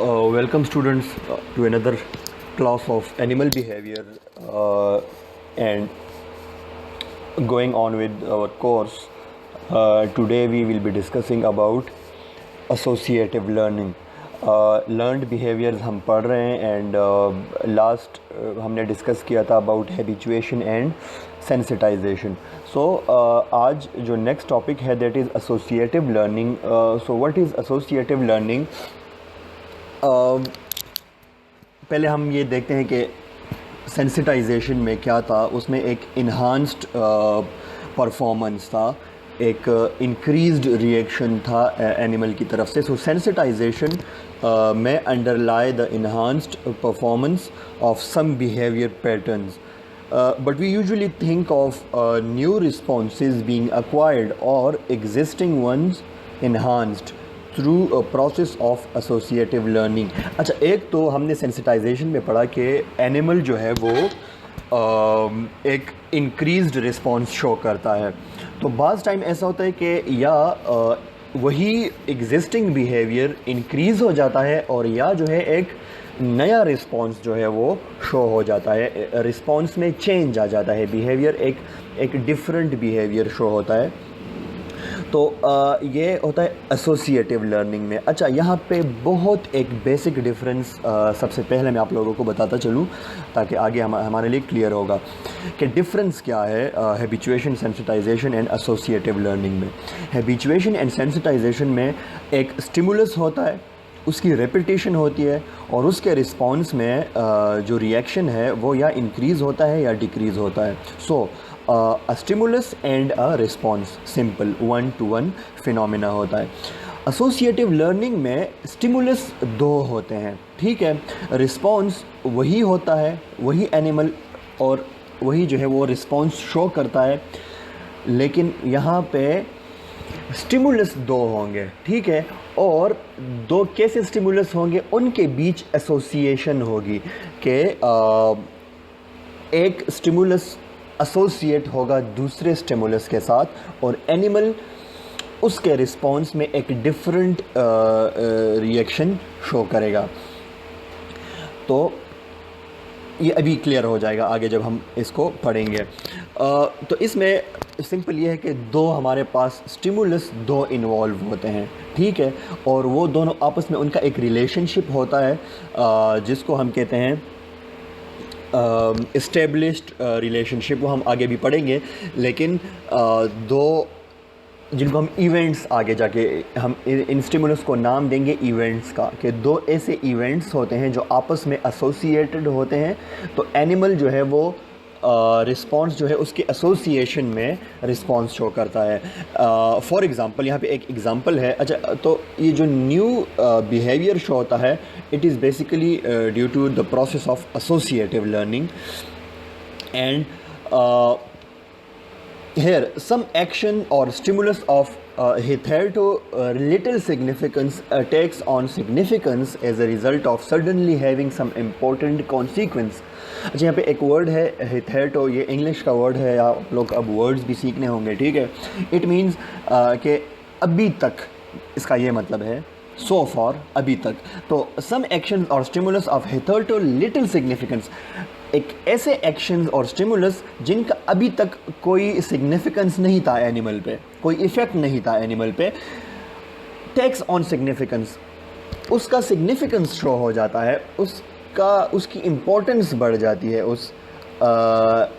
Welcome students to another class of animal behavior and going on with our course. Today we will be discussing about associative learning. Learned behaviors हम पढ़ रहे हैं and last हमने discuss किया था about habituation and sensitization. So आज जो next topic है that is associative learning. So what is associative learning? पहले हम ये देखते हैं कि सेंसिटाइजेशन में क्या था. उसमें एक इन्हांस्ड परफॉर्मेंस था, एक इंक्रीज्ड रिएक्शन था एनिमल की तरफ से. सो सेंसिटाइजेशन में underlie the enhanced performance of some behaviour patterns, but we usually think of new responses being acquired or existing ones enhanced through process of associative learning. अच्छा, एक तो हमने sensitisation में पढ़ा कि एनिमल जो है वो एक इंक्रीज्ड रिस्पॉन्स शो करता है. तो बाज़ टाइम ऐसा होता है कि या वही एग्जिस्टिंग बिहेवियर इंक्रीज़ हो जाता है और या जो है एक नया रिस्पॉन्स जो है वो शो हो जाता है. रिस्पॉन्स में चेंज आ जाता है, बिहेवियर एक डिफरेंट बिहेवियर शो होता है. तो ये होता है एसोसिएटिव लर्निंग में. अच्छा, यहाँ पे बहुत एक बेसिक डिफरेंस सबसे पहले मैं आप लोगों को बताता चलूँ ताकि आगे हमारे लिए क्लियर होगा कि डिफरेंस क्या है habituation, sensitization and associative learning में. हैबिचुएशन एंड सेंसिटाइजेशन में एक स्टिमुलस होता है, उसकी रेपिटेशन होती है और उसके रिस्पॉन्स में जो रिएक्शन है वो या इंक्रीज़ होता है या डिक्रीज़ होता है. सो a stimulus and a response, simple one to one phenomena होता है. एसोसिएटिव लर्निंग में स्टिमुलस दो होते हैं, ठीक है. रिस्पॉन्स वही होता है, वही एनिमल और वही जो है वो रिस्पॉन्स शो करता है, लेकिन यहाँ पे स्टिमुलस दो होंगे, ठीक है. और दो कैसे स्टिमुलस होंगे, उनके बीच एसोसिएशन होगी कि एक स्टिमुलस एसोसिएट होगा दूसरे स्टिमुलस के साथ और एनिमल उसके रिस्पॉन्स में एक डिफरेंट रिएक्शन शो करेगा. तो ये अभी क्लियर हो जाएगा आगे जब हम इसको पढ़ेंगे. तो इसमें सिंपल ये है कि दो हमारे पास स्टिमुलस दो इन्वॉल्व होते हैं, ठीक है, और वो दोनों आपस में उनका एक रिलेशनशिप होता है जिसको हम कहते हैं इस्टेब्लिश्ड रिलेशनशिप. वो हम आगे भी पढ़ेंगे, लेकिन दो जिनको हम इवेंट्स आगे जाके हम इन स्टिमुलस को नाम देंगे इवेंट्स का, कि दो ऐसे इवेंट्स होते हैं जो आपस में एसोसिएटेड होते हैं. तो एनिमल जो है वो रिस्पॉन्स जो है उसके एसोसिएशन में रिस्पॉन्स शो करता है. फॉर एग्ज़ाम्पल यहाँ पे एक एग्ज़ाम्पल है. अच्छा, तो ये जो न्यू बिहेवियर शो होता है, it is basically due to the process of associative learning. And here some action or stimulus of hitherto little significance takes on significance as a result of suddenly having some important consequence. अच्छा, यहाँ पे एक word है hitherto, ये English का word है, आप लोग अब वर्ड्स भी सीखने होंगे, ठीक है. इट मीन्स कि अभी तक, इसका ये मतलब है so far, अभी तक. तो some actions or stimulus of hitherto little significance, एक ऐसे एक्शंस और स्टिमुलस जिनका अभी तक कोई सिग्निफिकेंस नहीं था एनिमल पे, कोई इफ़ेक्ट नहीं था एनिमल पे, टेक्स ऑन सिग्निफिकेंस, उसका सिग्निफिकेंस शो हो जाता है, उसकी इम्पोर्टेंस बढ़ जाती है. उस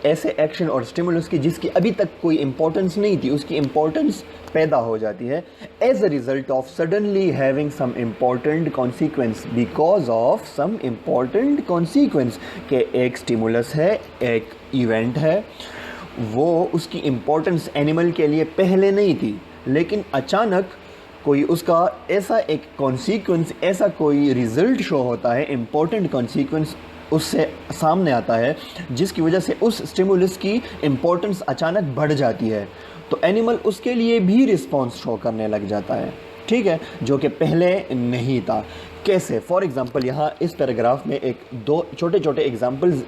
ऐसे एक्शन और स्टिमुलस की जिसकी अभी तक कोई इम्पोर्टेंस नहीं थी, उसकी इम्पोर्टेंस पैदा हो जाती है as a result of suddenly having some important consequence, because of some important consequence. कि एक स्टिमुलस है, एक इवेंट है, वो उसकी इम्पोर्टेंस एनिमल के लिए पहले नहीं थी, लेकिन अचानक कोई उसका ऐसा एक कॉन्सिक्वेंस, ऐसा कोई रिज़ल्ट शो होता है, इम्पॉर्टेंट कॉन्सिक्वेंस उससे सामने आता है, जिसकी वजह से उस स्टिमुलस की इम्पोर्टेंस अचानक बढ़ जाती है. तो एनिमल उसके लिए भी रिस्पॉन्स शो करने लग जाता है, ठीक है, जो कि पहले नहीं था. कैसे? फॉर एग्ज़ाम्पल यहाँ इस पैराग्राफ में एक दो छोटे छोटे एग्जांपल्स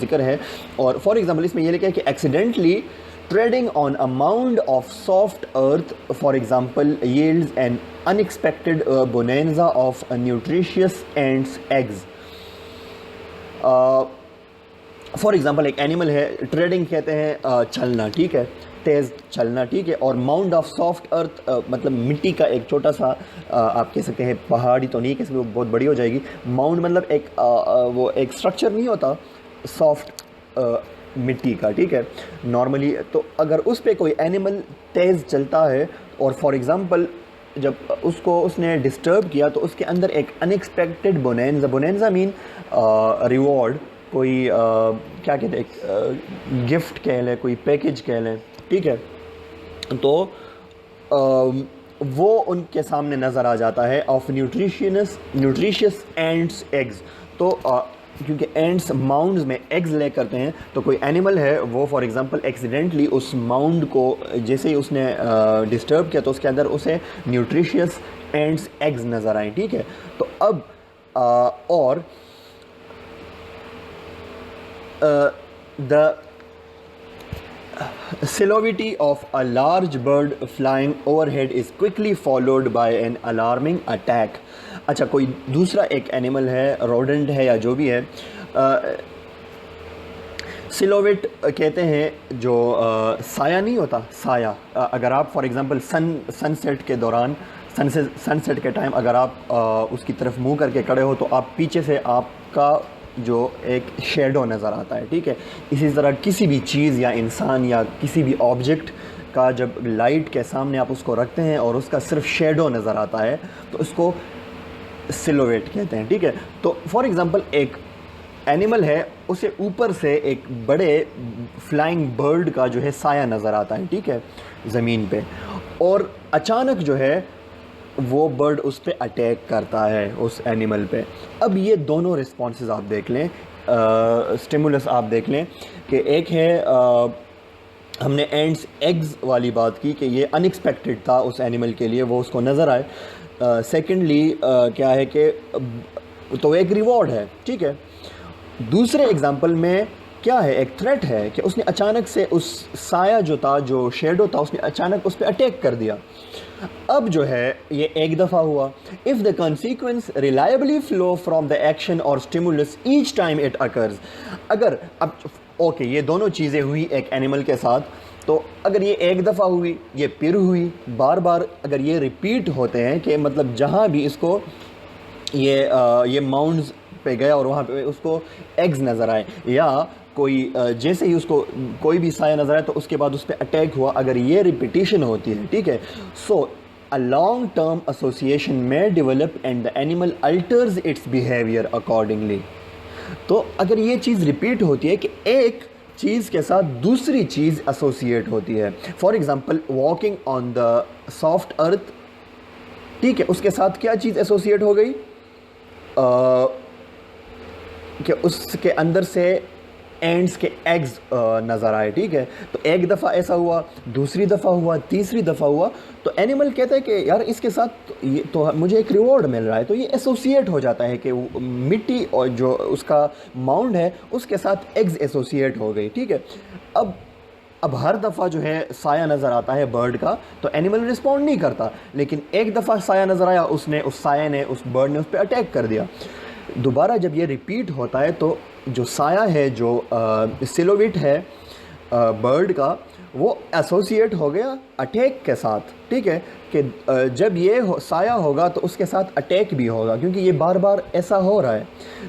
ज़िक्र है. और फॉर एग्ज़ाम्पल इसमें यह लिखा है कि accidentally treading on a mound of soft earth, for example, yields an unexpected bonanza of nutritious ants eggs. For example एक एनिमल है, ट्रेडिंग कहते हैं चलना, ठीक है, तेज़ चलना, ठीक है, और माउंड ऑफ सॉफ्ट अर्थ मतलब मिट्टी का एक छोटा सा आप कह सकते हैं, पहाड़ी तो नहीं कह सकते, वो बहुत बड़ी हो जाएगी। माउंड मतलब एक वो एक स्ट्रक्चर नहीं होता सॉफ्ट मिट्टी का, ठीक है, नॉर्मली। तो अगर उस पर कोई एनिमल तेज़ चलता है और फॉर एग्ज़ाम्पल जब उसको उसने डिस्टर्ब किया तो उसके अंदर एक unexpected bonanza, bonanza mean reward, कोई क्या कहते हैं, गिफ्ट कह लें, कोई पैकेज कह लें, ठीक है, तो वो उनके सामने नज़र आ जाता है ऑफ न्यूट्रिशियस एंड्स एग्स। तो क्योंकि एंड्स माउंड्स में एग्स ले करते हैं, तो कोई एनिमल है वो फॉर एग्जांपल एक्सीडेंटली उस माउंड को जैसे ही उसने डिस्टर्ब किया तो उसके अंदर उसे न्यूट्रिशियस एंड्स एग्स नज़र आए, ठीक है। तो अब और the silhouette of a large bird flying overhead is quickly followed by an alarming attack। अच्छा, कोई दूसरा एक एनिमल है, रोडेंट है या जो भी है, सिलोवेट कहते हैं जो साया नहीं होता, साया। अगर आप फॉर एग्जांपल सनसेट के दौरान, सनसेट के टाइम अगर आप उसकी तरफ मुंह करके खड़े हो तो आप पीछे से आपका जो एक शेडो नज़र आता है, ठीक है। इसी तरह किसी भी चीज़ या इंसान या किसी भी ऑब्जेक्ट का जब लाइट के सामने आप उसको रखते हैं और उसका सिर्फ शेडो नज़र आता है तो उसको सिलोवेट कहते हैं, ठीक है। तो फॉर एग्ज़ाम्पल एक एनिमल है, उसे ऊपर से एक बड़े फ्लाइंग बर्ड का जो है साया नज़र आता है, ठीक है, ज़मीन पे, और अचानक जो है वो बर्ड उस पर अटैक करता है उस एनिमल पे। अब ये दोनों रिस्पॉन्सेस आप देख लें, स्टिमुलस आप देख लें कि एक है हमने एंड्स एग्स वाली बात की कि ये अनएक्सपेक्टेड था उस एनिमल के लिए, वो उसको नज़र आए। सेकेंडली क्या है कि तो एक रिवॉर्ड है, ठीक है। दूसरे एग्जांपल में क्या है, एक थ्रेट है कि उसने अचानक से उस साया जो था, जो शेडो था, उसने अचानक उस पर अटैक कर दिया। अब जो है ये एक दफ़ा हुआ। If the consequence reliably flow from the action और stimulus each time it occurs. अगर अब ओके ये दोनों चीज़ें हुई एक एनिमल के साथ, तो अगर ये एक दफ़ा हुई, ये फिर हुई, बार बार अगर ये रिपीट होते हैं कि मतलब जहाँ भी इसको ये माउंड्स पे गया और वहाँ पे उसको एग्स नज़र आए, या कोई जैसे ही उसको कोई भी साया नज़र आए तो उसके बाद उस पर अटैक हुआ, अगर ये रिपीटिशन होती है, ठीक है, सो अ लॉन्ग टर्म एसोसिएशन में develop and the animal altars it's behaviour accordingly. तो अगर ये चीज़ रिपीट होती है कि एक चीज़ के साथ दूसरी चीज़ एसोसिएट होती है, for example walking on the soft earth, ठीक है, उसके साथ क्या चीज़ एसोसिएट हो गई कि उसके अंदर से एंड्स के एग्स नज़र आए, ठीक है। तो एक दफ़ा ऐसा हुआ, दूसरी दफ़ा हुआ, तीसरी दफ़ा हुआ, तो एनिमल कहता है कि यार इसके साथ ये तो मुझे एक रिवॉर्ड मिल रहा है, तो ये एसोसिएट हो जाता है कि मिट्टी और जो उसका माउंड है उसके साथ एग्स एसोसिएट हो गई, ठीक है। अब हर दफ़ा जो है साया नज़र आता है बर्ड का तो एनिमल रिस्पॉन्ड नहीं करता, लेकिन एक दफ़ा साया नज़र आया, उसने उस साया ने उस बर्ड ने उस पर अटैक कर दिया। दोबारा जब ये रिपीट होता है तो जो साया है, जो सिलोवेट है बर्ड का, वो एसोसिएट हो गया अटैक के साथ, ठीक है, कि जब ये साया होगा तो उसके साथ अटैक भी होगा, क्योंकि ये बार बार ऐसा हो रहा है।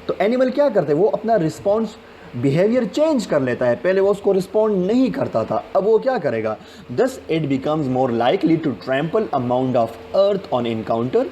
तो एनिमल क्या करते हैं, वो अपना रिस्पॉन्स बिहेवियर चेंज कर लेता है। पहले वो उसको रिस्पॉन्ड नहीं करता था, अब वो क्या करेगा, thus it becomes more likely to trample a mound of earth on encounter,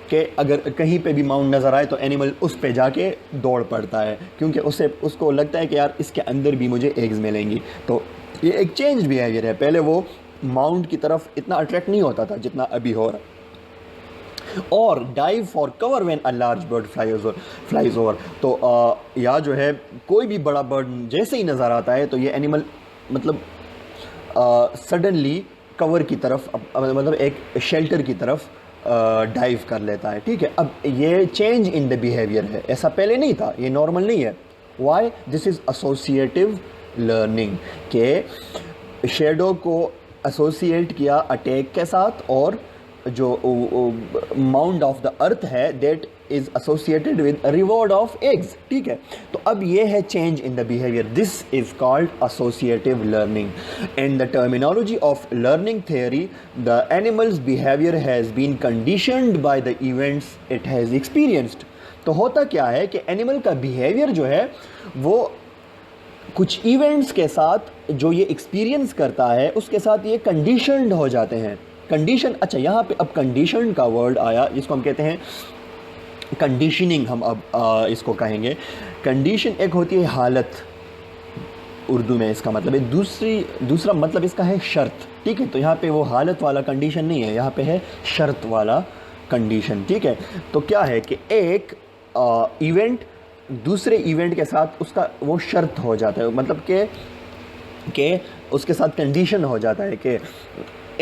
कि अगर कहीं पे भी माउंड नज़र आए तो एनिमल उस पे जाके दौड़ पड़ता है, क्योंकि उसको लगता है कि यार इसके अंदर भी मुझे एग्स मिलेंगी। तो ये एक चेंज बिहेवियर है, पहले वो माउंड की तरफ इतना अट्रैक्ट नहीं होता था जितना अभी हो रहा है। और dive for cover when a large bird flies over, तो या जो है कोई भी बड़ा बर्ड जैसे ही नज़र आता है तो ये एनिमल मतलब सडनली कवर की तरफ, मतलब एक शेल्टर की तरफ डाइव कर लेता है, ठीक है। अब ये चेंज इन द बिहेवियर है, ऐसा पहले नहीं था, ये नॉर्मल नहीं है। Why? This is associative learning, के शेडो को एसोसिएट किया अटैक के साथ, और जो माउंड ऑफ द अर्थ है that is associated with reward of eggs, ठीक है। तो अब ये है change in the behaviour, this is called associative learning. In the terminology of learning theory, the animal's behaviour has been conditioned by the events it has experienced. तो होता क्या है कि एनिमल का बिहेवियर जो है वो कुछ इवेंट्स के साथ जो ये एक्सपीरियंस करता है उसके साथ ये कंडीशनड हो जाते हैं। कंडीशन, अच्छा यहाँ पे अब कंडीशन का वर्ड आया जिसको हम कहते हैं कंडीशनिंग, हम अब इसको कहेंगे। कंडीशन एक होती है हालत, उर्दू में इसका मतलब है, दूसरा मतलब इसका है शर्त, ठीक है। तो यहाँ पे वो हालत वाला कंडीशन नहीं है, यहाँ पे है शर्त वाला कंडीशन, ठीक है। तो क्या है कि एक इवेंट दूसरे इवेंट के साथ उसका वो शर्त हो जाता है, मतलब कि उसके साथ कंडीशन हो जाता है कि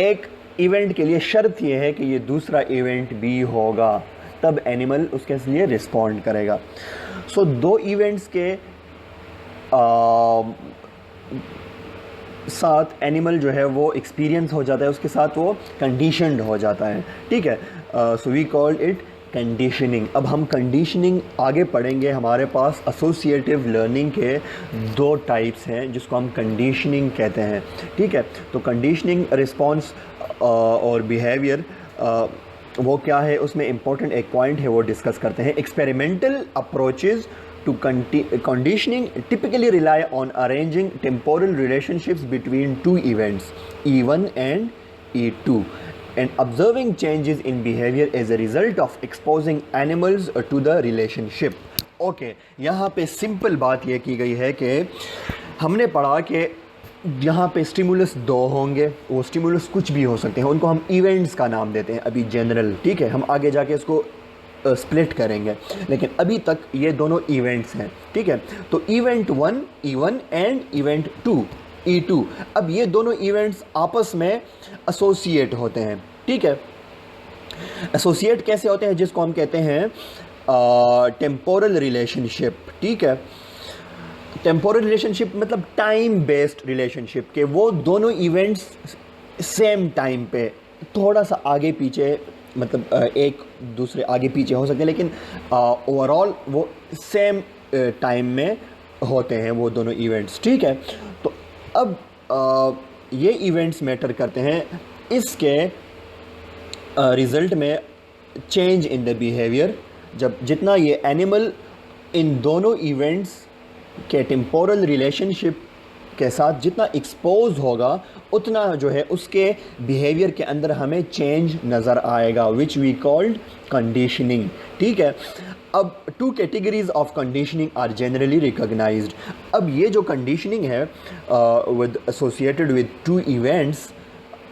एक इवेंट के लिए शर्त ये है कि ये दूसरा इवेंट भी होगा, तब एनिमल उसके लिए रिस्पॉन्ड करेगा। सो दो इवेंट्स के साथ एनिमल जो है वो एक्सपीरियंस हो जाता है, उसके साथ वो कंडीशनड हो जाता है, ठीक है। So we called it conditioning. अब हम कंडीशनिंग आगे पढ़ेंगे, हमारे पास एसोसिएटिव लर्निंग के दो टाइप्स हैं जिसको हम कंडीशनिंग कहते हैं, ठीक है। तो कंडीशनिंग रिस्पॉन्स और बिहेवियर वो क्या है, उसमें इम्पोर्टेंट एक पॉइंट है वो डिस्कस करते हैं। Experimental approaches to conditioning typically rely on arranging temporal relationships between two events, E1 and E2, and observing changes in behavior as a result of exposing animals to the relationship. Okay, यहाँ पे simple बात ये की गई है कि हमने पढ़ा कि यहाँ पे स्टिमुलस दो होंगे, वो स्टिमुलस कुछ भी हो सकते हैं, उनको हम इवेंट्स का नाम देते हैं अभी जनरल, ठीक है। हम आगे जाके इसको स्प्लिट करेंगे, लेकिन अभी तक ये दोनों इवेंट्स हैं, ठीक है। तो event 1 E1 and event 2 E2, अब ये दोनों इवेंट्स आपस में एसोसिएट होते हैं, ठीक है। एसोसिएट कैसे होते हैं, जिसको हम कहते हैं टेम्पोरल रिलेशनशिप, ठीक है। टेम्पोरल रिलेशनशिप मतलब टाइम बेस्ड रिलेशनशिप, के वो दोनों इवेंट्स सेम टाइम पे थोड़ा सा आगे पीछे, मतलब एक दूसरे आगे पीछे हो सकते हैं, लेकिन ओवरऑल वो सेम टाइम में होते हैं वो दोनों इवेंट्स, ठीक है। तो अब ये इवेंट्स मैटर करते हैं, इसके रिज़ल्ट में चेंज इन द बिहेवियर, जब जितना ये एनिमल इन दोनों इवेंट्स के टेम्पोरल रिलेशनशिप के साथ जितना एक्सपोज होगा उतना जो है उसके बिहेवियर के अंदर हमें चेंज नज़र आएगा, विच वी कॉल्ड कंडीशनिंग, ठीक है। अब two categories of conditioning are generally recognised. अब ये जो कंडीशनिंग है with associated with two events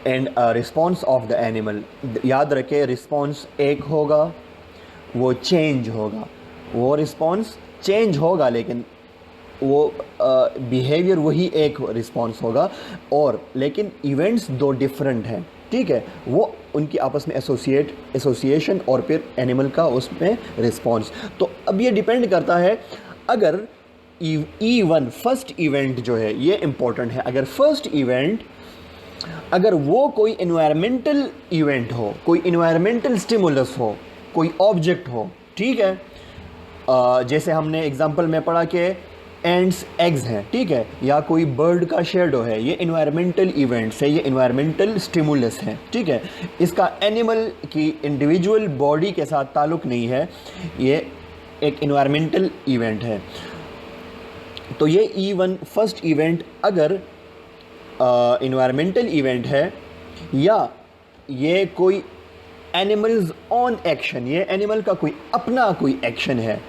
and response of the animal, याद रखें रिस्पॉन्स एक होगा, वो चेंज होगा, वो रिस्पॉन्स चेंज होगा, लेकिन वो बिहेवियर वही एक रिस्पॉन्स होगा, और लेकिन इवेंट्स दो डिफरेंट हैं, ठीक है। वो उनकी आपस में एसोसिएशन और फिर एनिमल का उसमें रिस्पॉन्स। तो अब ये डिपेंड करता है, अगर E1 फर्स्ट इवेंट जो है ये इम्पोर्टेंट है, अगर फर्स्ट इवेंट अगर वो कोई इन्वायरमेंटल इवेंट हो, कोई इन्वायरमेंटल स्टिमुलस हो, कोई ऑब्जेक्ट हो, ठीक है। जैसे हमने एग्जांपल में पढ़ा कि एंड्स एग्स हैं, ठीक है, या कोई बर्ड का शेडो है, ये इन्वायरमेंटल इवेंट्स है, ये इन्वायरमेंटल स्टिमुलस है, ठीक है। इसका एनिमल की इंडिविजुअल बॉडी के साथ ताल्लुक़ नहीं है, ये एक इन्वायरमेंटल इवेंट है। तो ये E1 फर्स्ट इवेंट अगर इन्वायरमेंटल इवेंट है, या ये कोई एनिमल्स ऑन एक्शन, ये एनिमल का कोई अपना कोई एक्शन है,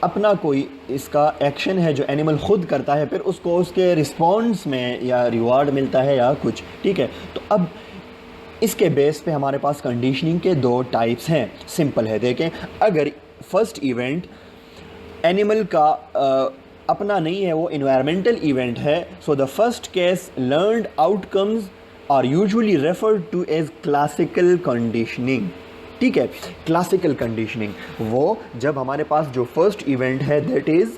अपना कोई इसका एक्शन है जो एनिमल ख़ुद करता है, फिर उसको उसके रिस्पॉन्स में या रिवार्ड मिलता है या कुछ, ठीक है। तो अब इसके बेस पे हमारे पास कंडीशनिंग के दो टाइप्स हैं, सिंपल है, देखें। अगर फर्स्ट इवेंट एनिमल का अपना नहीं है, वो इन्वायरमेंटल इवेंट है, so the first case learned outcomes are usually referred to as classical conditioning, ठीक है। क्लासिकल कंडीशनिंग वो जब हमारे पास जो फर्स्ट इवेंट है दैट इज़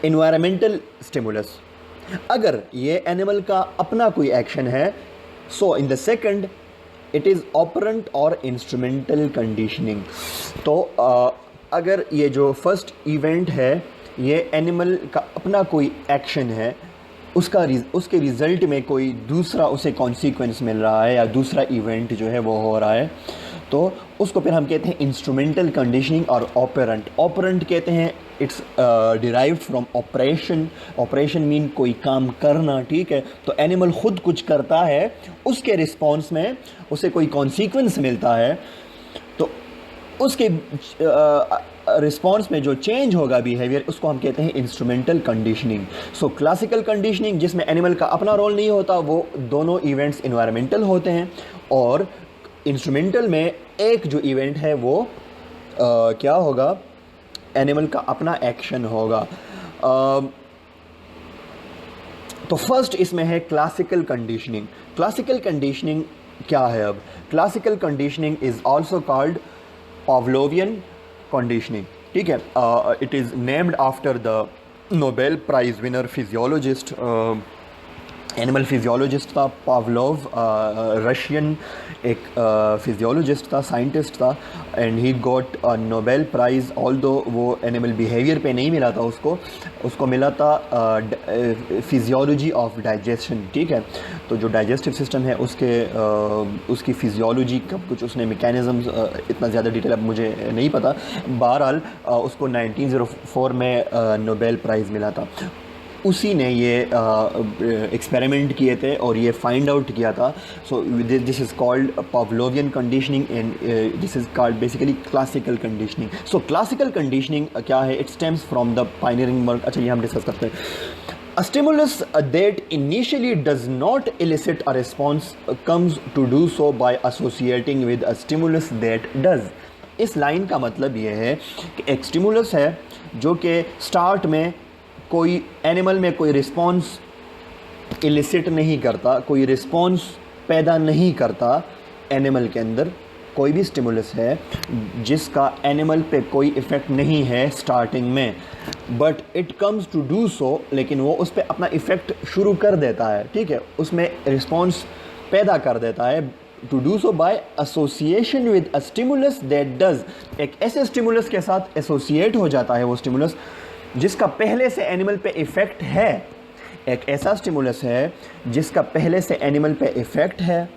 इन्वायरमेंटल स्टिमुलस, अगर ये एनिमल का अपना कोई एक्शन है, so in the second it is operant और इंस्ट्रूमेंटल कंडीशनिंग। तो अगर ये जो फर्स्ट इवेंट है ये एनिमल का अपना कोई एक्शन है, उसके रिज़ल्ट में कोई दूसरा उसे कॉन्सिक्वेंस मिल रहा है या दूसरा इवेंट जो है वो हो रहा है, तो उसको फिर हम कहते हैं इंस्ट्रूमेंटल कंडीशनिंग और ऑपरेंट। ऑपरेंट कहते हैं it's derived from operation. Operation mean कोई काम करना, ठीक है। तो एनिमल खुद कुछ करता है, उसके रिस्पॉन्स में उसे कोई कॉन्सिक्वेंस मिलता है, तो उसके रिस्पॉन्स में जो चेंज होगा बिहेवियर, उसको हम कहते हैं इंस्ट्रूमेंटल कंडीशनिंग। सो क्लासिकल कंडीशनिंग जिसमें एनिमल का अपना रोल नहीं होता, वो दोनों इवेंट्स इन्वायरमेंटल होते हैं, और इंस्ट्रूमेंटल में एक जो इवेंट है वो क्या होगा, एनिमल का अपना एक्शन होगा। तो फर्स्ट इसमें है क्लासिकल कंडीशनिंग। क्लासिकल कंडीशनिंग क्या है? अब classical conditioning is also called Pavlovian conditioning, ठीक है। It is named after the Nobel prize winner physiologist, animal physiologist था पावलोव, रशियन एक फिजियोलॉजिस्ट था, साइंटिस्ट था, and he got a Nobel prize. Although वो एनिमल बिहेवियर पे नहीं मिला था उसको मिला था फिजियोलॉजी ऑफ डाइजेशन, ठीक है। तो जो डाइजेस्टिव सिस्टम है उसकी फिजियोलॉजी का कुछ उसने मैकेनिज़म्स, इतना ज़्यादा डिटेल अब मुझे नहीं पता, बहरहाल उसको 1904 में नोबेल प्राइज़ मिला था। उसी ने ये एक्सपेरिमेंट किए थे और ये फाइंड आउट किया था। So this is called Pavlovian conditioning and this is called basically classical conditioning. So classical conditioning क्या है? It stems from the pioneering work. अच्छा, ये हम डिस्कस करते हैं। A stimulus that initially does not elicit a response comes to do so by associating with a stimulus that does। इस line का मतलब ये है कि एक स्टिमुलस है जो कि स्टार्ट में कोई एनिमल में कोई रिस्पॉन्स इलिसिट नहीं करता, कोई रिस्पॉन्स पैदा नहीं करता। एनिमल के अंदर कोई भी स्टिमुलस है जिसका एनिमल पे कोई इफ़ेक्ट नहीं है स्टार्टिंग में, but it comes to do so, लेकिन वो उस पर अपना इफ़ेक्ट शुरू कर देता है, ठीक है, उसमें रिस्पॉन्स पैदा कर देता है। To do so by association with a stimulus that does. एक ऐसे स्टिमुलस के साथ एसोसिएट हो जाता है वो स्टिमुलस जिसका पहले से एनिमल पे इफ़ेक्ट है। एक ऐसा स्टिमुलस है जिसका पहले से एनिमल पे इफ़ेक्ट है,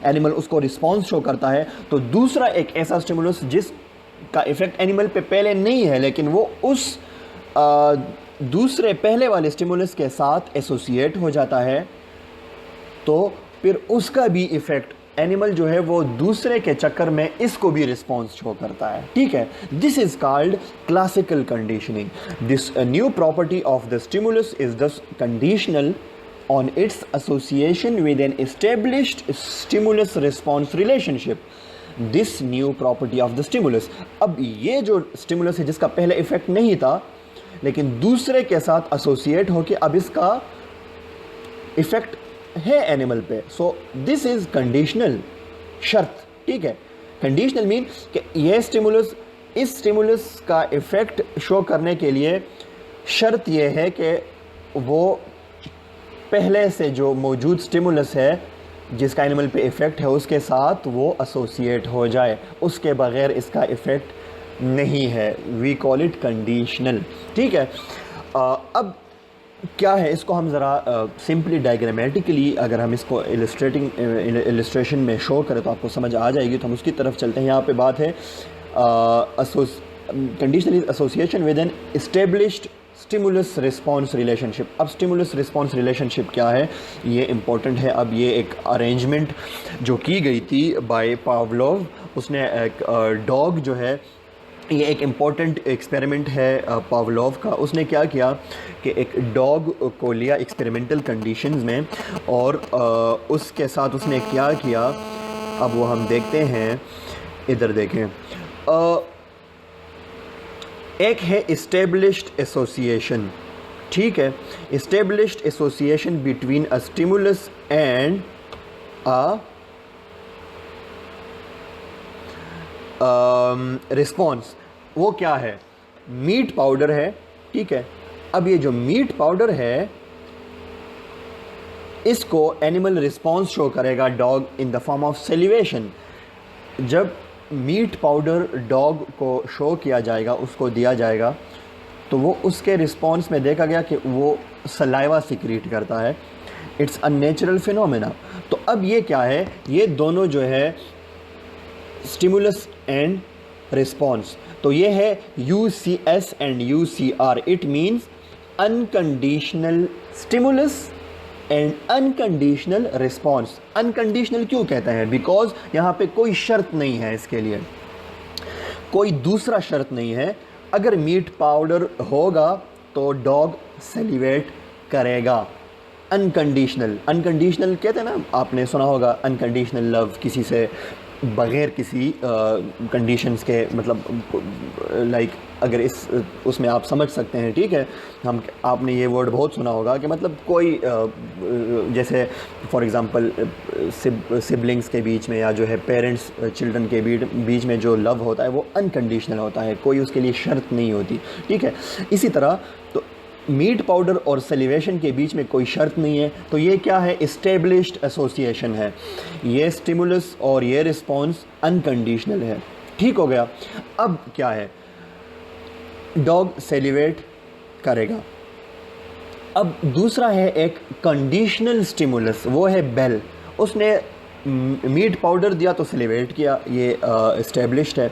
एनिमल उसको रिस्पॉन्स शो करता है। तो दूसरा एक ऐसा स्टिमुलस जिसका इफ़ेक्ट एनिमल पे पहले नहीं है, लेकिन वो उस दूसरे पहले वाले स्टिमुलस के साथ एसोसिएट हो जाता है, तो फिर उसका भी इफ़ेक्ट एनिमल जो है वो दूसरे के चक्कर में इसको भी रिस्पॉन्स शो करता है, ठीक है। This is called classical conditioning. This new property of the stimulus is thus conditional on its association with an established stimulus response relationship. This new property of the stimulus, अब ये जो stimulus है जिसका पहले इफेक्ट नहीं था लेकिन दूसरे के साथ एसोसिएट होकर अब इसका इफेक्ट है एनिमल पे, सो दिस इज कंडीशनल शर्त, ठीक है। कंडीशनल मीन कि ये स्टिमुलस, इस स्टिमुलस का इफेक्ट शो करने के लिए शर्त ये है कि वो पहले से जो मौजूद स्टिमुलस है जिसका एनिमल पे इफेक्ट है उसके साथ वो एसोसिएट हो जाए, उसके बगैर इसका इफेक्ट नहीं है। वी कॉल इट कंडीशनल, ठीक है। अब क्या है, इसको हम ज़रा सिंपली डायग्रामेटिकली अगर हम इसको इलस्ट्रेशन में शो करें तो आपको समझ आ जाएगी, तो हम उसकी तरफ चलते हैं। यहाँ पे बात है conditional is association with an established stimulus response relationship. अब स्टिमुलस रिस्पॉन्स रिलेशनशिप क्या है, ये इम्पोर्टेंट है। अब ये एक अरेंजमेंट जो की गई थी बाय पावलोव, उसने एक डॉग जो है, ये एक इम्पॉर्टेंट एक्सपेरिमेंट है पावलोव का। उसने क्या किया कि एक डॉग को लिया एक्सपेरिमेंटल कंडीशंस में और उसके साथ उसने क्या किया, अब वो हम देखते हैं, इधर देखें। एक है इस्टेब्लिश्ड एसोसिएशन, ठीक है, established association between a stimulus and a response. वो क्या है, मीट पाउडर है, ठीक है। अब ये जो मीट पाउडर है इसको एनिमल रिस्पॉन्स शो करेगा dog in the form of salivation. जब मीट पाउडर डॉग को शो किया जाएगा, उसको दिया जाएगा, तो वो उसके रिस्पॉन्स में देखा गया कि वो सलाइवा सिक्रीट करता है। It's a natural phenomena. तो अब ये क्या है, ये दोनों जो है स्टिमुलस एंड रिस्पॉन्स, तो ये है UCS and UCR। It means unconditional stimulus and unconditional response. Unconditional क्यों कहते हैं? बिकॉज यहाँ पे कोई शर्त नहीं है, इसके लिए कोई दूसरा शर्त नहीं है। अगर मीट पाउडर होगा तो डॉग सेलिवेट करेगा। अनकंडीशनल, अनकंडीशनल कहते हैं ना, आपने सुना होगा अनकंडीशनल लव, किसी से बग़ैर किसी कंडीशंस के, मतलब लाइक अगर इस उसमें आप समझ सकते हैं, ठीक है। आपने ये वर्ड बहुत सुना होगा कि मतलब कोई जैसे फॉर एग्ज़ाम्पल सिबलिंग्स के बीच में या जो है पेरेंट्स चिल्ड्रन के बीच में जो लव होता है वो अनकंडीशनल होता है, कोई उसके लिए शर्त नहीं होती, ठीक है। इसी तरह तो मीट पाउडर और सेलिवेशन के बीच में कोई शर्त नहीं है। तो ये क्या है? इस्टेब्लिश्ड एसोसिएशन है। ये स्टिमुलस और ये रिस्पॉन्स अनकंडीशनल है, ठीक हो गया। अब क्या है, डॉग सेलिवेट करेगा। अब दूसरा है एक कंडीशनल स्टिमुलस, वो है बेल। उसने मीट पाउडर दिया तो सेलिवेट किया, ये इस्टेब्लिश्ड है।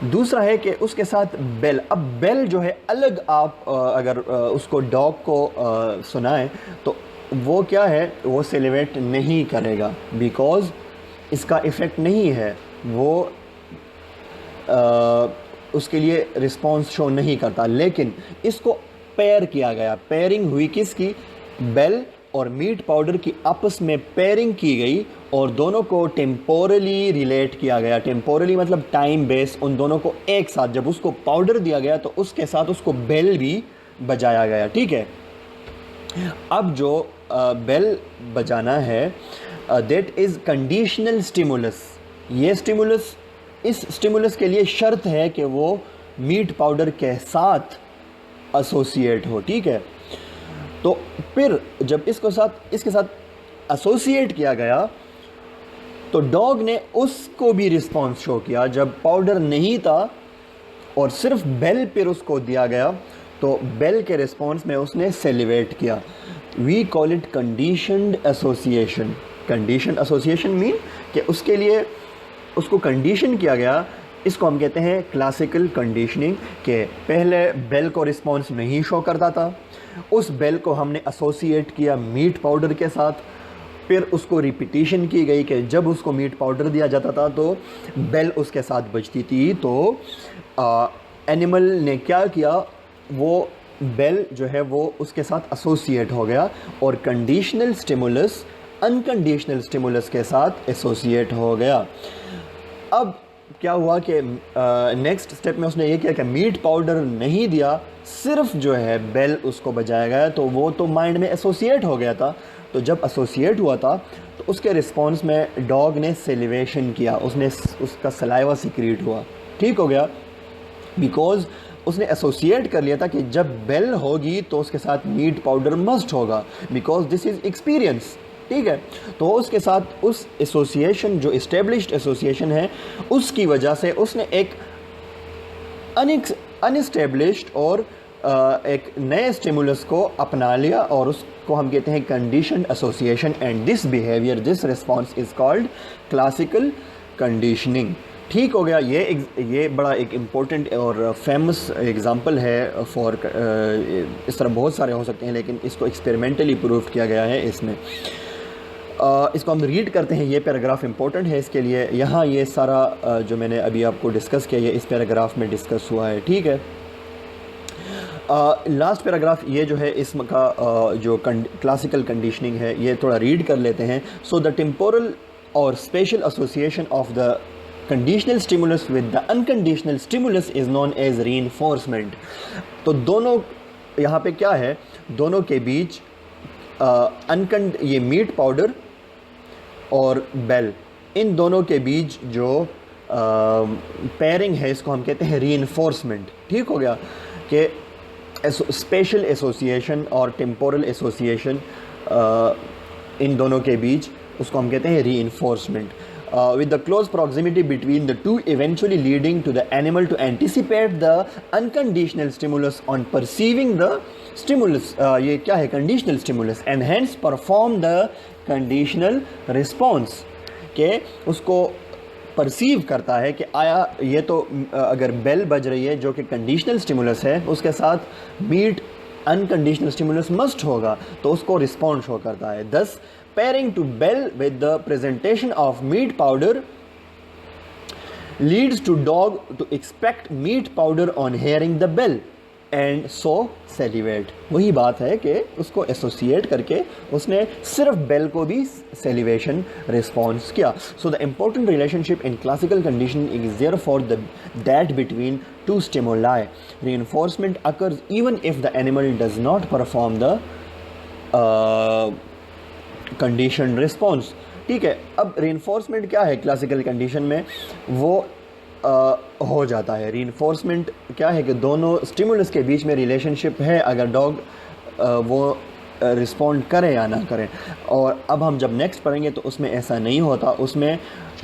दूसरा है कि उसके साथ बेल। अब बेल जो है अलग, आप अगर उसको डॉग को सुनाएं तो वो क्या है, वो सेलिवेट नहीं करेगा, बिकॉज़ इसका इफ़ेक्ट नहीं है, वो उसके लिए रिस्पॉन्स शो नहीं करता। लेकिन इसको पेयर किया गया, पेयरिंग हुई किसकी? बेल और मीट पाउडर की आपस में पेयरिंग की गई और दोनों को टेम्पोरली रिलेट किया गया। टेम्पोरली मतलब टाइम बेस, उन दोनों को एक साथ, जब उसको पाउडर दिया गया तो उसके साथ उसको बेल भी बजाया गया, ठीक है। अब जो बेल बजाना है दैट इज़ कंडीशनल स्टिमुलस। ये स्टिमुलस, इस स्टिमुलस के लिए शर्त है कि वो मीट पाउडर के साथ एसोसिएट हो, ठीक है। तो फिर जब इसके साथ एसोसिएट किया गया तो डॉग ने उसको भी रिस्पॉन्स शो किया। जब पाउडर नहीं था और सिर्फ बेल पर उसको दिया गया तो बेल के रिस्पॉन्स में उसने सेलिवेट किया। We call it conditioned association. Condition association mean कि उसके लिए उसको कंडीशन किया गया। इसको हम कहते हैं क्लासिकल कंडीशनिंग, के पहले बेल को रिस्पॉन्स नहीं शो करता था, उस बेल को हमने एसोसिएट किया मीट पाउडर के साथ, फिर उसको रिपीटिशन की गई कि जब उसको मीट पाउडर दिया जाता था तो बेल उसके साथ बजती थी। तो एनिमल ने क्या किया, वो बेल जो है वो उसके साथ एसोसिएट हो गया और कंडीशनल स्टिमुलस अनकंडीशनल स्टिमुलस के साथ एसोसिएट हो गया। अब क्या हुआ कि नेक्स्ट स्टेप में उसने ये किया कि मीट पाउडर नहीं दिया, सिर्फ जो है बेल उसको बजाया गया, तो वो तो माइंड में एसोसिएट हो गया था। तो जब एसोसिएट हुआ था तो उसके रिस्पॉन्स में डॉग ने सेलिवेशन किया, उसका सलाइवा सिक्रीट हुआ, ठीक हो गया। बिकॉज उसने एसोसिएट कर लिया था कि जब बेल होगी तो उसके साथ मीट पाउडर मस्ट होगा, बिकॉज दिस इज़ एक्सपीरियंस, ठीक है। तो उसके साथ उस एसोसिएशन, जो इस्टेब्लिश्ड एसोसिएशन है, उसकी वजह से उसने एक अनइस्टेब्लिश्ड और एक नए स्टिमुलस को अपना लिया और उसको हम कहते हैं conditioned association. And this behaviour, this response is called classical conditioning, ठीक हो गया। ये बड़ा एक इम्पोर्टेंट और फेमस एग्ज़ाम्पल है फॉर, इस तरह बहुत सारे हो सकते हैं लेकिन इसको एक्सपेरिमेंटली प्रूव किया गया है इसमें। इसको हम रीड करते हैं, ये पैराग्राफ इम्पोर्टेंट है इसके लिए। यहाँ ये सारा जो मैंने अभी आपको डिस्कस किया, ये इस पैराग्राफ में डिस्कस हुआ है, ठीक है। लास्ट पैराग्राफ ये जो है इसका जो क्लासिकल कंडीशनिंग है, ये थोड़ा रीड कर लेते हैं। सो द टेम्पोरल और spatial association of the conditional stimulus with the unconditional stimulus is known as reinforcement. तो दोनों यहाँ पे क्या है, दोनों के बीच ये मीट पाउडर और बेल, इन दोनों के बीच जो पेयरिंग है इसको हम कहते हैं रीइंफोर्समेंट, ठीक हो गया। कि स्पेशल एसोसिएशन और टेम्पोरल एसोसिएशन इन दोनों के बीच, उसको हम कहते हैं reinforcement. With the close proximity between the two, eventually leading to the animal to anticipate the unconditional stimulus on perceiving the stimulus. ये क्या है? Conditional stimulus, and hence perform the conditional response. के उसको परसीव करता है कि आया ये तो अगर बेल बज रही है जो कि कंडीशनल स्टिमुलस है, उसके साथ मीट अनकंडीशनल स्टिमुलस मस्ट होगा, तो उसको रिस्पॉन्ड शो करता है. दस pairing to bell with the presentation of meat powder leads to dog to expect meat powder on hearing the bell and so salivate. वही बात है कि उसको एसोसिएट करके उसने सिर्फ बेल को भी सेलिवेशन रिस्पॉन्स किया. So the important relationship in classical conditioning is therefore that between two stimuli. Reinforcement occurs even if the animal does not perform the condition response. ठीक है, अब रीइंफोर्समेंट क्या है क्लासिकल कंडीशन में? वो हो जाता है. रीइंफोर्समेंट क्या है कि दोनों स्टिमुलस के बीच में रिलेशनशिप है, अगर डॉग वो रिस्पॉन्ड करे या ना करें. और अब हम जब नेक्स्ट पढ़ेंगे तो उसमें ऐसा नहीं होता. उसमें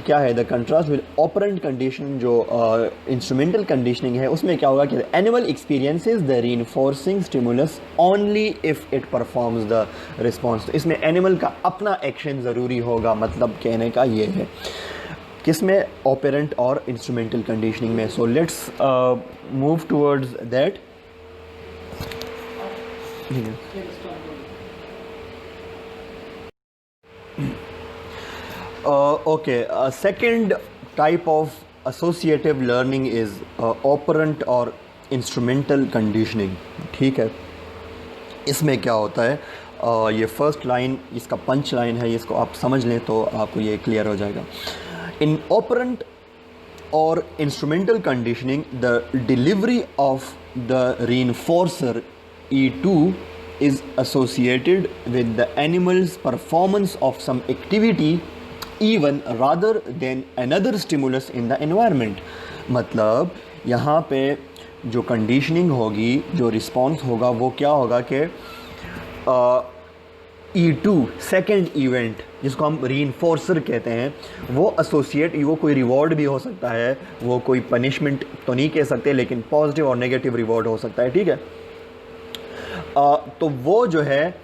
क्या है? The contrast with operant condition, जो इंस्ट्रूमेंटल कंडीशनिंग है, उसमें क्या होगा कि animal experiences the reinforcing stimulus only if it performs the response. तो इसमें एनिमल का अपना एक्शन ज़रूरी होगा, मतलब कहने का ये है. किसमें? ऑपरेंट और इंस्ट्रूमेंटल कंडीशनिंग में. So let's move towards that. Okay, second type of associative learning is operant or instrumental conditioning. ठीक है, इसमें क्या होता है? ये फर्स्ट लाइन इसका पंच लाइन है, इसको आप समझ लें तो आपको ये क्लियर हो जाएगा. इन operant or instrumental conditioning, the delivery of the reinforcer E2 is associated with the animal's performance of some activity even rather than another stimulus in the environment. मतलब यहाँ पे जो कंडीशनिंग होगी, जो रिस्पॉन्स होगा, वो क्या होगा कि E2 सेकेंड इवेंट जिसको हम रीइंफोर्सर कहते हैं, वो एसोसिएट, वो कोई रिवॉर्ड भी हो सकता है, वो कोई पनिशमेंट तो नहीं कह सकते, लेकिन पॉजिटिव और नेगेटिव रिवॉर्ड हो सकता है. ठीक है, तो वो जो है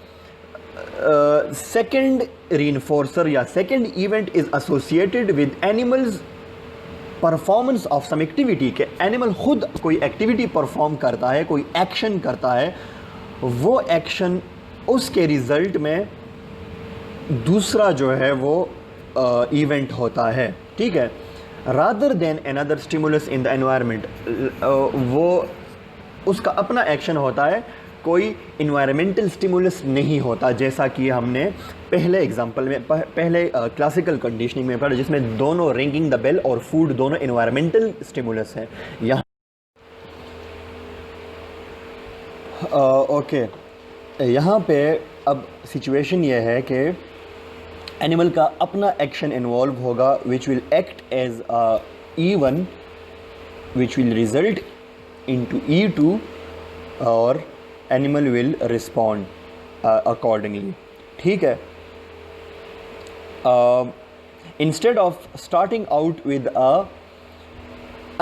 सेकेंड रीइंफोर्सर या second event is associated with animals performance of some activity. के एनिमल खुद कोई एक्टिविटी परफॉर्म करता है, कोई एक्शन करता है, वो एक्शन उसके रिजल्ट में दूसरा जो है वो इवेंट होता है. ठीक है, rather than another stimulus in the environment, वो उसका अपना एक्शन होता है, कोई इन्वायरमेंटल स्टिमुलस नहीं होता, जैसा कि हमने पहले एग्जांपल में, पहले क्लासिकल कंडीशनिंग में पढ़ा, जिसमें दोनों रिंगिंग द बेल और फूड दोनों इन्वायरमेंटल स्टिमुलस है. यहाँ ओके, यहाँ पे अब सिचुएशन ये है कि एनिमल का अपना एक्शन इन्वॉल्व होगा, which will act as E1 which will result into E2 और animal will respond accordingly. ठीक है, instead of starting out with a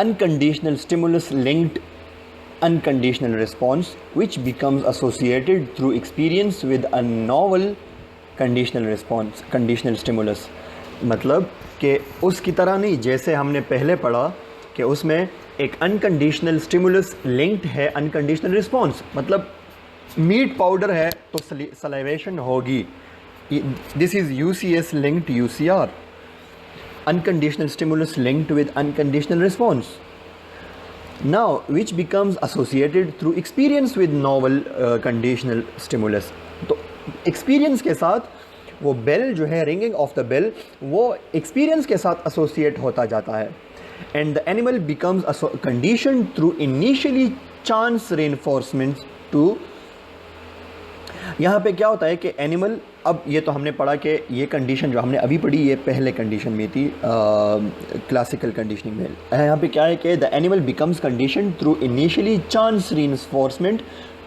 unconditional stimulus linked unconditional response which becomes associated through experience with a novel conditional response, conditional stimulus. मतलब कि उसकी तरह नहीं, जैसे हमने पहले पढ़ा कि उसमें एक अनकंडीशनल स्टिमुलस लिंक्ड है अनकंडीशनल रिस्पॉन्स, मतलब मीट पाउडर है तो सलाइवेशन होगी. This is UCS linked UCR, unconditional stimulus linked with unconditional response. Now which becomes associated through experience with novel conditional stimulus. तो एक्सपीरियंस के साथ वो बेल जो है, रिंगिंग ऑफ द बेल, वो एक्सपीरियंस के साथ एसोसिएट होता जाता है. And the animal becomes conditioned through initially chance reinforcement to. यहाँ पे क्या होता है कि एनिमल, अब ये तो हमने पढ़ा कि ये कंडीशन जो हमने अभी पढ़ी ये पहले कंडीशन में थी क्लासिकल कंडीशनिंग में. यहाँ पे क्या है कि the animal becomes condition through initially chance reinforcement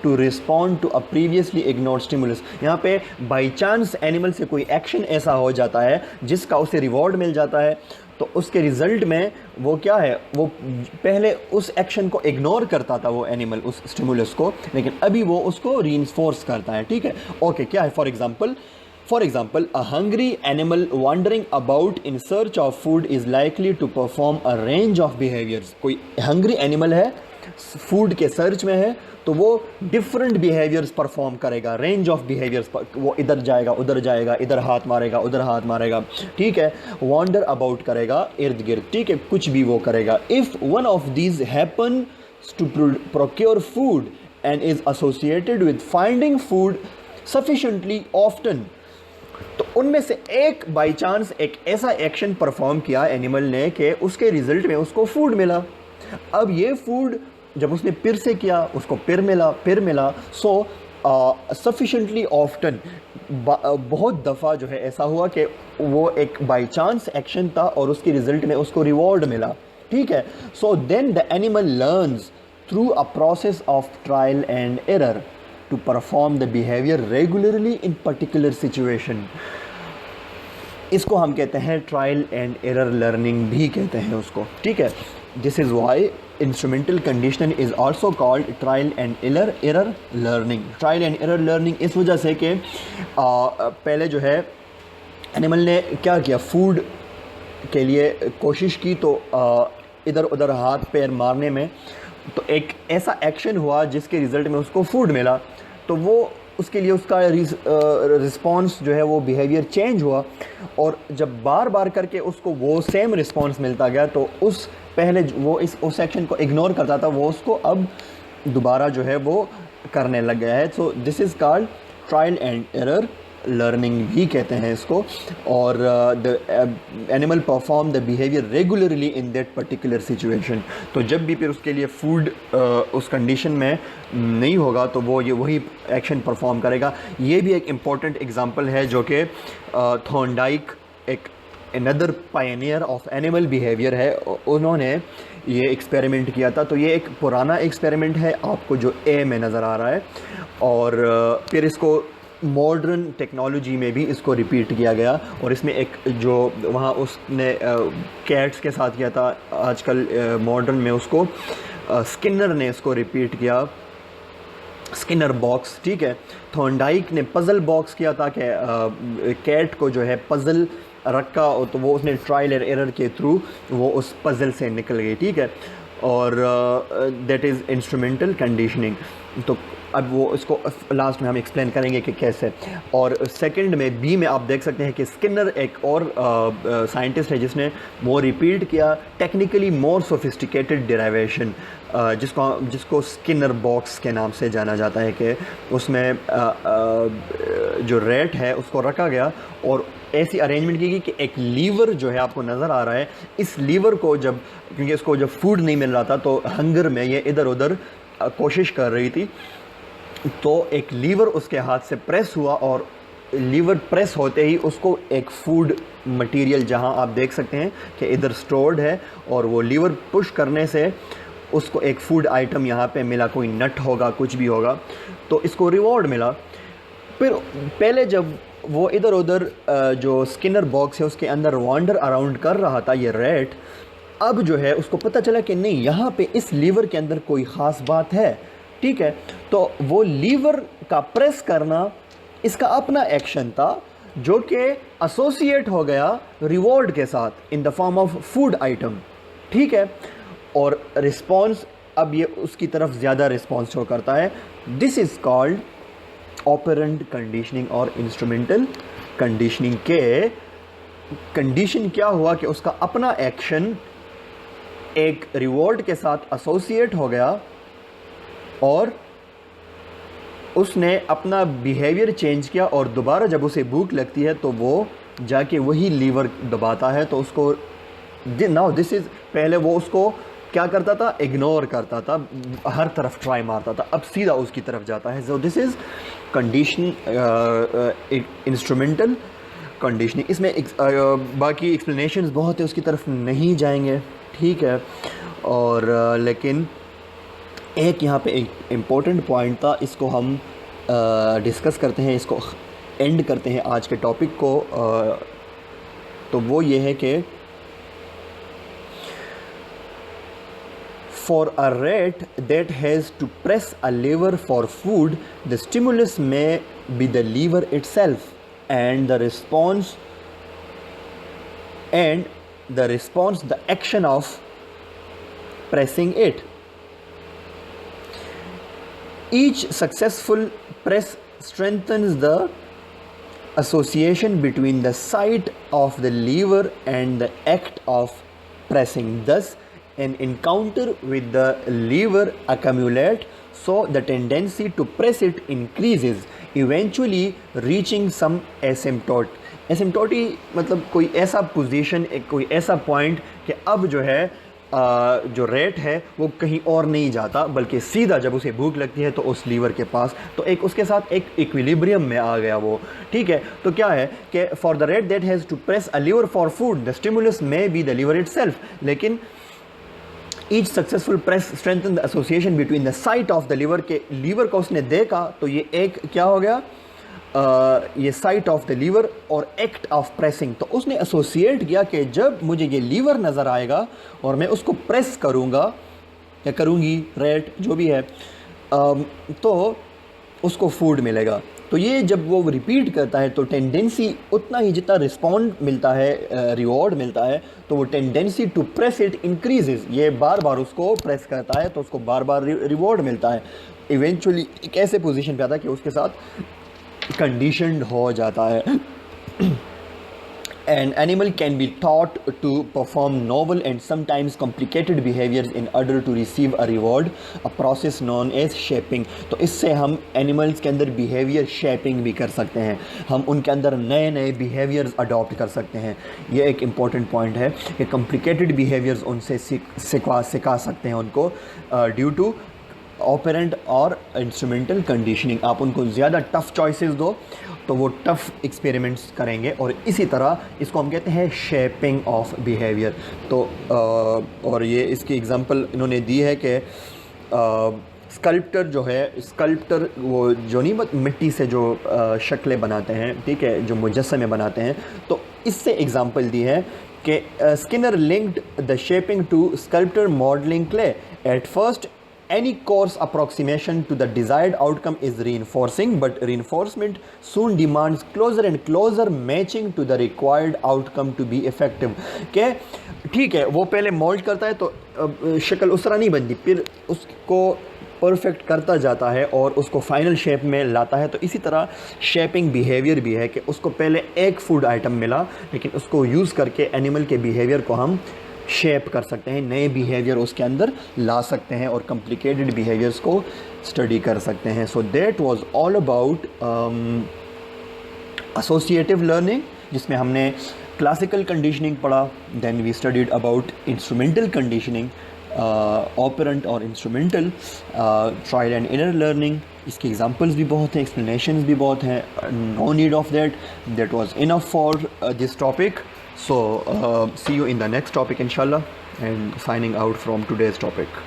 to respond to a previously ignored stimulus. यहाँ पे बाई चांस एनिमल से कोई एक्शन ऐसा हो जाता है जिसका उसे रिवॉर्ड मिल जाता है, तो उसके रिज़ल्ट में वो क्या है, वो पहले उस एक्शन को इग्नोर करता था वो एनिमल उस स्टिमुलस को, लेकिन अभी वो उसको रीइंफोर्स करता है। ठीक है, ओके, क्या है? For example a hungry animal wandering about in search of food is likely to perform a range of behaviours. कोई हंग्री एनिमल है, फूड के सर्च में है, तो वो डिफरेंट बिहेवियर्स परफॉर्म करेगा, रेंज ऑफ बिहेवियर्स। वो इधर जाएगा, उधर जाएगा, इधर हाथ मारेगा, उधर हाथ मारेगा। ठीक है, वॉन्डर अबाउट करेगा इर्द गिर्द। ठीक है, कुछ भी वो करेगा। If one of these happen to procure food and is associated with finding food sufficiently often, तो उनमें से एक बाई चांस एक ऐसा एक्शन परफॉर्म किया एनिमल ने कि उसके रिजल्ट में उसको फूड मिला। अब ये फूड जब उसने फिर से किया, उसको फिर मिला। सो सफिशेंटली ऑफ्टन, बहुत दफ़ा जो है ऐसा हुआ कि वो एक बाई चांस एक्शन था और उसके रिजल्ट में उसको रिवॉर्ड मिला। ठीक है, so then the animal learns through a process of trial and error to perform the behaviour regularly in particular situation. इसको हम कहते हैं ट्रायल एंड एरर लर्निंग भी कहते हैं उसको। ठीक है, this is why instrumental conditioning is also called trial and error learning. Trial and error learning इस वजह से कि पहले जो है एनिमल ने क्या किया, फूड के लिए कोशिश की, तो इधर उधर हाथ पैर मारने में तो एक ऐसा एक्शन हुआ जिसके रिज़ल्ट में उसको फूड मिला, तो वो उसके लिए उसका रिस्पॉन्स जो है वो बिहेवियर चेंज हुआ। और जब बार बार करके उसको वो सेम रिस्पॉन्स मिलता गया, तो उस पहले वो उस एक्शन को इग्नोर करता था, वो उसको अब दोबारा जो है वो करने लग गया है। So this is called trial and error learning भी कहते हैं इसको। और the animal perform the behaviour regularly in that particular situation. तो जब भी फिर उसके लिए फूड उस कंडीशन में नहीं होगा तो वो ये वही एक्शन परफॉर्म करेगा। ये भी एक इम्पॉर्टेंट एग्जांपल है जो कि थॉर्नडाइक, एक another Pioneer of animal behaviour है, उन्होंने ये एक्सपेरिमेंट किया था। तो ये एक पुराना एक्सपेरिमेंट है, आपको जो ए में नज़र आ रहा है, और फिर इसको मॉडर्न टेक्नोलॉजी में भी इसको रिपीट किया गया। और इसमें एक जो वहाँ उसने कैट्स के साथ किया था, आजकल मॉडर्न में उसको स्किनर ने इसको रिपीट किया, स्किनर बॉक्स। ठीक है, थॉर्नडाइक ने पज़ल बॉक्स किया था कि कैट को जो है पज़ल रखा, तो वो उसने ट्रायल एरर के थ्रू वो उस पज़ल से निकल गई। ठीक है, और दैट इज़ इंस्ट्रूमेंटल कंडीशनिंग। तो अब वो इसको लास्ट में हम एक्सप्लेन करेंगे कि कैसे। और सेकंड में बी में आप देख सकते हैं कि स्किनर एक और साइंटिस्ट है जिसको रिपीट किया टेक्निकली मोर सोफिस्टिकेटेड डेरिवेशन, जिसको स्किनर बॉक्स के नाम से जाना जाता है, कि उसमें जो रेट है उसको रखा गया और ऐसी अरेंजमेंट की गई कि एक लीवर जो है आपको नज़र आ रहा है, इस लीवर को क्योंकि इसको जब फूड नहीं मिल रहा था तो हंगर में ये इधर उधर कोशिश कर रही थी, तो एक लीवर उसके हाथ से प्रेस हुआ और लीवर प्रेस होते ही उसको एक फूड मटेरियल, जहां आप देख सकते हैं कि इधर स्टोर्ड है, और वो लीवर पुश करने से उसको एक फूड आइटम यहाँ पे मिला, कोई नट होगा, कुछ भी होगा, तो इसको रिवॉर्ड मिला। फिर पहले जब वो इधर उधर जो स्किनर बॉक्स है उसके अंदर वॉन्डर अराउंड कर रहा था ये रेट, अब जो है उसको पता चला कि नहीं, यहाँ पे इस लीवर के अंदर कोई ख़ास बात है। ठीक है, तो वो लीवर का प्रेस करना इसका अपना एक्शन था जो कि एसोसिएट हो गया रिवॉर्ड के साथ in the form of food item. ठीक है, और रिस्पॉन्स अब ये उसकी तरफ ज़्यादा रिस्पॉन्स शो करता है। This is called operant conditioning और इंस्ट्रूमेंटल कंडीशनिंग। के कंडीशन क्या हुआ कि उसका अपना एक्शन एक रिवॉर्ड के साथ एसोसिएट हो गया और उसने अपना बिहेवियर चेंज किया, और दोबारा जब उसे भूख लगती है तो वो जाके वही लीवर दबाता है। तो उसको नाउ दिस इज़, पहले वो उसको क्या करता था, इग्नोर करता था, हर तरफ ट्राई मारता था, अब सीधा उसकी तरफ जाता है। So this is condition, instrumental conditioning. इसमें बाकी एक्सप्लेनेशंस बहुत है, उसकी तरफ नहीं जाएंगे। ठीक है, और लेकिन एक यहाँ पे एक इम्पोर्टेंट पॉइंट था, इसको हम डिस्कस करते हैं, इसको एंड करते हैं आज के टॉपिक को। तो वो ये है कि for a rat that has to press a lever for food, the stimulus may be the lever itself, and the response, the action of pressing it. Each successful press strengthens the association between the sight of the lever and the act of pressing. Thus, an encounter with the lever accumulates, so the tendency to press it increases, eventually reaching some asymptote. एसिम्टोटी मतलब कोई ऐसा position, कोई ऐसा point कि अब जो है जो रेट है वो कहीं और नहीं जाता, बल्कि सीधा जब उसे भूख लगती है तो उस लीवर के पास, तो एक उसके साथ एक इक्विलिब्रियम में आ गया वो। ठीक है, तो क्या है कि for the rat that has to press a lever for food, the stimulus may be the lever itself, लेकिन each successful press strengthen the association between the sight of the lever, के लीवर को उसने देखा तो ये एक क्या हो गया, ये साइट ऑफ द लीवर और एक्ट ऑफ प्रेसिंग, तो उसने एसोसिएट किया कि जब मुझे ये लीवर नज़र आएगा और मैं उसको प्रेस करूँगा या करूँगी, रेट जो भी है, तो उसको फूड मिलेगा। तो ये जब वो रिपीट करता है तो टेंडेंसी उतना ही, जितना रिस्पॉन्ड मिलता है, रिवॉर्ड मिलता है, तो वो tendency to press it increases, ये बार बार उसको प्रेस करता है तो उसको बार बार रिवॉर्ड मिलता है। इवेंचुअली एक ऐसे पोजीशन पे आता है कि उसके साथ कंडीशनड हो जाता है। An animal can be taught to perform novel and sometimes complicated behaviors in order to receive a reward, a process known as shaping. तो इससे हम एनिमल्स के अंदर बिहेवियर शेपिंग भी कर सकते हैं, हम उनके अंदर नए नए बिहेवियर्स अडॉप्ट कर सकते हैं। ये एक इम्पॉर्टेंट पॉइंट है कि कॉम्प्लिकेटेड बिहेवियर्स उनसे सिखा सकते हैं उनको, ड्यू टू ऑपरेंट और इंस्ट्रूमेंटल कंडीशनिंग। आप उनको ज़्यादा टफ़ चॉइसेस दो तो वो टफ़ एक्सपेरिमेंट्स करेंगे, और इसी तरह इसको हम कहते हैं शेपिंग ऑफ बिहेवियर। तो और ये इसकी एग्जांपल इन्होंने दी है कि स्कल्प्टर जो है, स्कल्प्टर वो जो नहीं मिट्टी से जो शक्लें बनाते हैं, ठीक है, जो मुजस्समे बनाते हैं, तो इससे एग्जांपल दी है कि Skinner linked the shaping to sculptor modelling clay. At first any coarse approximation to the desired outcome is reinforcing, but reinforcement soon demands closer and closer matching to the required outcome to be effective। के ठीक है, वो पहले mould करता है तो शक्ल उस तरह नहीं बनती, फिर उसको परफेक्ट करता जाता है और उसको फाइनल शेप में लाता है। तो इसी तरह शेपिंग बिहेवियर भी है कि उसको पहले एक फूड आइटम मिला, लेकिन उसको यूज़ करके एनिमल के बिहेवियर को हम शेप कर सकते हैं, नए बिहेवियर उसके अंदर ला सकते हैं और कॉम्प्लिकेटेड बिहेवियर्स को स्टडी कर सकते हैं। So that was all about associative learning, जिसमें हमने क्लासिकल कंडीशनिंग पढ़ा, then we studied about instrumental conditioning, operant और instrumental, trial and error learning. इसकी एग्जांपल्स भी बहुत हैं, एक्सप्लेनेशंस भी बहुत हैं, no need of that was enough for this topic. So see you in the next topic inshallah, and signing out from today's topic.